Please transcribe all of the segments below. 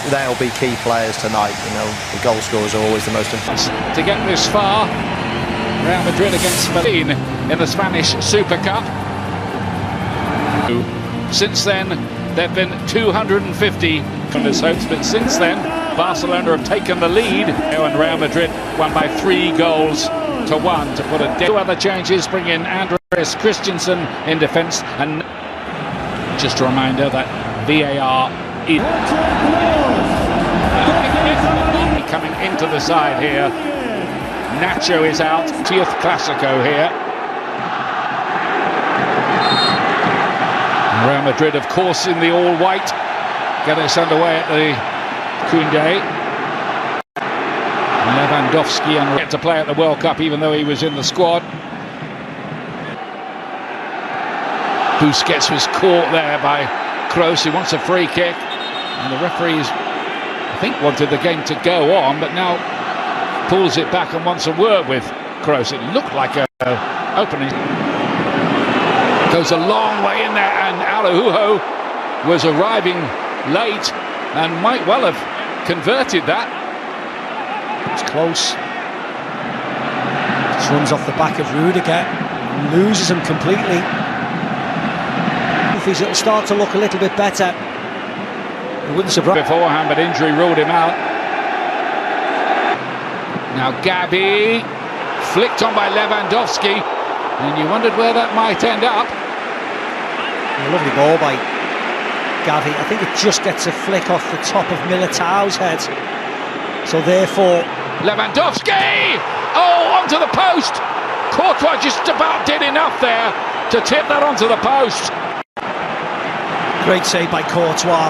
they'll be key players tonight. You know, the goal scorers are always the most important. To get this far, Real Madrid against Spain in the Spanish Super Cup. Since then, there have been 250 from his hopes, but since then, Barcelona have taken the lead, and Real Madrid won by 3-1 to put a two other changes, bring in Andres Christensen in defence, and just a reminder that VAR is coming into the side here. Nacho is out, 10th Clasico here. Real Madrid, of course, in the all-white, get us underway at the Koundé. Lewandowski and get to play at the World Cup, even though he was in the squad. Busquets was caught there by Kroos, who wants a free kick, and the referees, I think, wanted the game to go on, but now pulls it back and wants a word with Kroos. It looked like an opening. Goes a long way in there, and Araujo was arriving late and might well have converted that. It's close. Just runs off the back of Rudiger, loses him completely. If it'll start to look a little bit better, it wouldn't surprise. Beforehand, but injury ruled him out. Now Gavi, flicked on by Lewandowski, and you wondered where that might end up. A lovely ball by Gavi. I think it just gets a flick off the top of Militao's head. So therefore, Lewandowski! Oh, onto the post! Courtois just about did enough there to tip that onto the post. Great save by Courtois.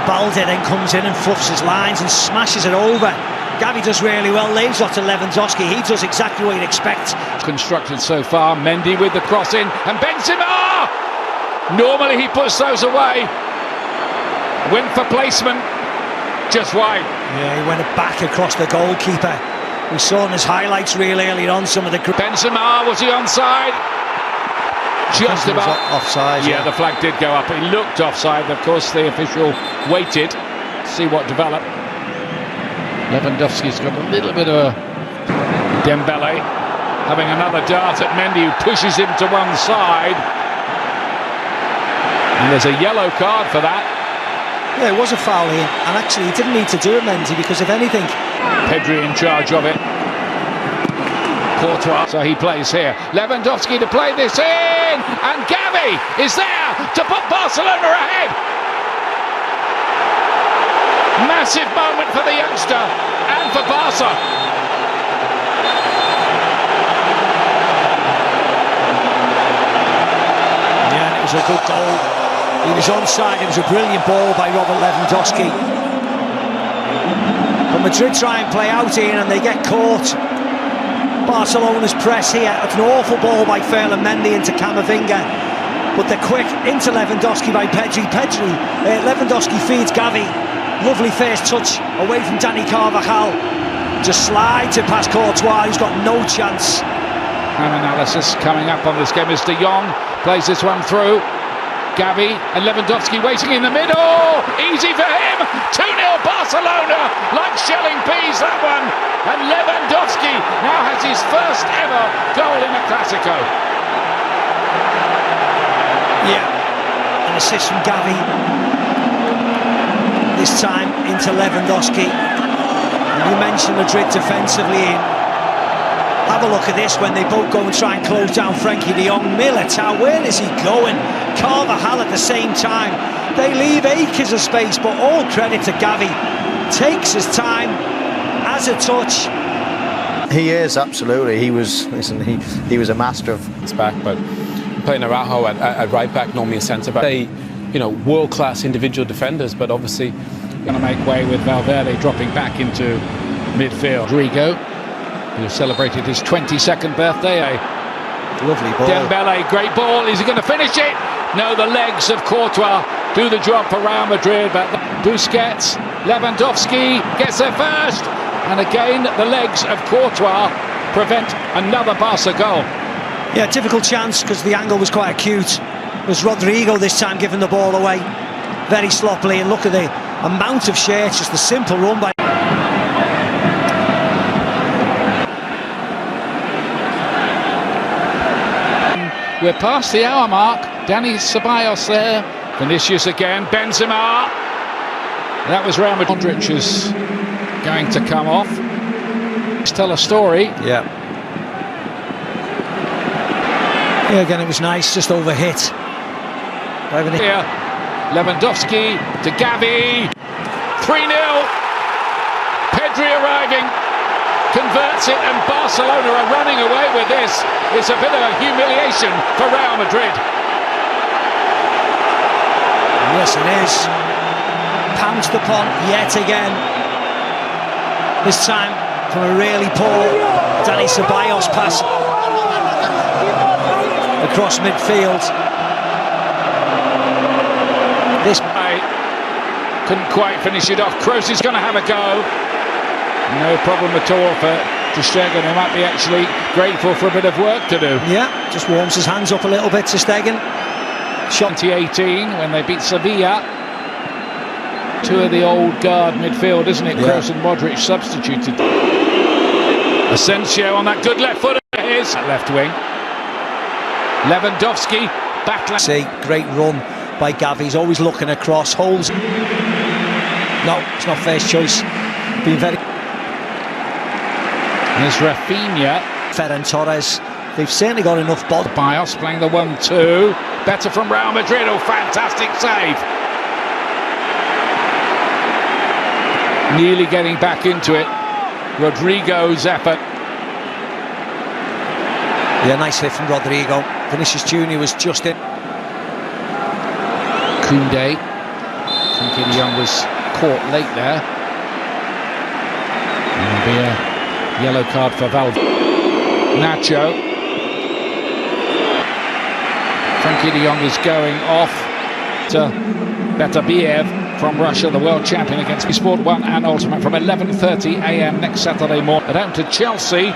Balde then comes in and fluffs his lines and smashes it over. Gavi does really well, lays off to Lewandowski. He does exactly what you'd expect. Constructed so far, Mendy with the cross in, and Benzema! Normally he puts those away. Win for placement, just wide. Yeah, he went back across the goalkeeper. We saw in his highlights real early on some of the... Benzema, was he onside? Just about. Offside, yeah, the flag did go up. He looked offside. Of course, the official waited to see what developed. Lewandowski's got a little bit of a... Dembele having another dart at Mendy, who pushes him to one side. And there's a yellow card for that. Yeah, it was a foul here, and actually he didn't need to do it, Mendy, because if anything... Pedri in charge of it. Courtois, so he plays here. Lewandowski to play this in, and Gavi is there to put Barcelona ahead. Massive moment for the youngster and for Barca. Yeah, it was a good goal. He was onside. It was a brilliant ball by Robert Lewandowski. But Madrid try and play out here and they get caught. Barcelona's press here. It's an awful ball by Ferland Mendy into Camavinga. But they're quick into Lewandowski by Pedri. Lewandowski feeds Gavi. Lovely first touch away from Dani Carvajal. Just slides it past Courtois, who's got no chance. Time analysis coming up on this game as De Jong plays this one through. Gavi and Lewandowski waiting in the middle. Easy for him. 2-0 Barcelona. Like shelling peas, that one. And Lewandowski now has his first ever goal in a Clasico. Yeah, an assist from Gavi. This time into Lewandowski. And you mentioned Madrid defensively in. Have a look at this when they both go and try and close down Frenkie de Jong. Militao, where is he going? Carvajal at the same time. They leave acres of space, but all credit to Gavi. Takes his time, has a touch. He is, absolutely. He was a master of his back, but playing Araujo at right back, normally a centre back. They, world-class individual defenders, but obviously going to make way with Valverde dropping back into midfield. Rodrigo, who celebrated his 22nd birthday. Lovely ball. Dembele, great ball. Is he going to finish it? No, the legs of Courtois do the job for Real Madrid, but Busquets, Lewandowski gets there first. And again, the legs of Courtois prevent another Barca goal. Yeah, difficult chance because the angle was quite acute. It was Rodrigo this time giving the ball away very sloppily, and look at amount of shirts, just the simple run by... We're past the hour mark. Dani Ceballos there. Vinicius again. Benzema. That was Real Madrid. Modric is going to come off. Let's tell a story. Yeah. Yeah, again, it was nice, just overhit. Here, Lewandowski to Gavi. 3-0. Pedri arriving. Converts it, and Barcelona are running away with this. It's a bit of a humiliation for Real Madrid. Yes, it is. Pounced upon yet again. This time from a really poor Dani Ceballos pass across midfield. This guy couldn't quite finish it off. Kroos is going to have a go. No problem at all for Ter Stegen, who might be actually grateful for a bit of work to do. Yeah, just warms his hands up a little bit, Ter Stegen. Shot 2018 when they beat Sevilla. Two of the old guard midfield, isn't it? Yeah. Kroos and Modric substituted. Asensio on that good left foot of his. Left wing. Lewandowski back. See, great run by Gavi. He's always looking across. Holes. No, it's not first choice. Being very. There's Rafinha. Ferran Torres. They've certainly got enough body. Bios playing the 1-2. Better from Real Madrid. Oh, fantastic save. Nearly getting back into it. Rodrigo's effort. Yeah, nice hit from Rodrigo. Vinicius Junior was just in. Koundé. Frankie de Jong was caught late there. There'll be a yellow card for Valverde. Nacho. Frankie de Jong is going off to Betabiev from Russia, the world champion, against Sport 1 and Ultimate from 11:30 a.m. next Saturday morning. At home to Chelsea.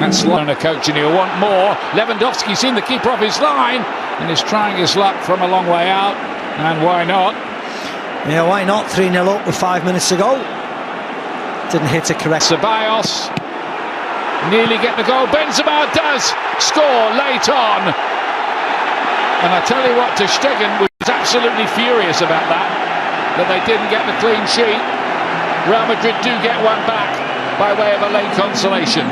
That's Barcelona coach, and he'll want more. Lewandowski's seen the keeper off his line and is trying his luck from a long way out. And why not? Yeah, why not? 3-0 up with 5 minutes to go. Didn't hit it correct. Ceballos nearly get the goal. Benzema does score late on. And I tell you what, Ter Stegen was absolutely furious about that they didn't get the clean sheet. Real Madrid do get one back by way of a late consolation.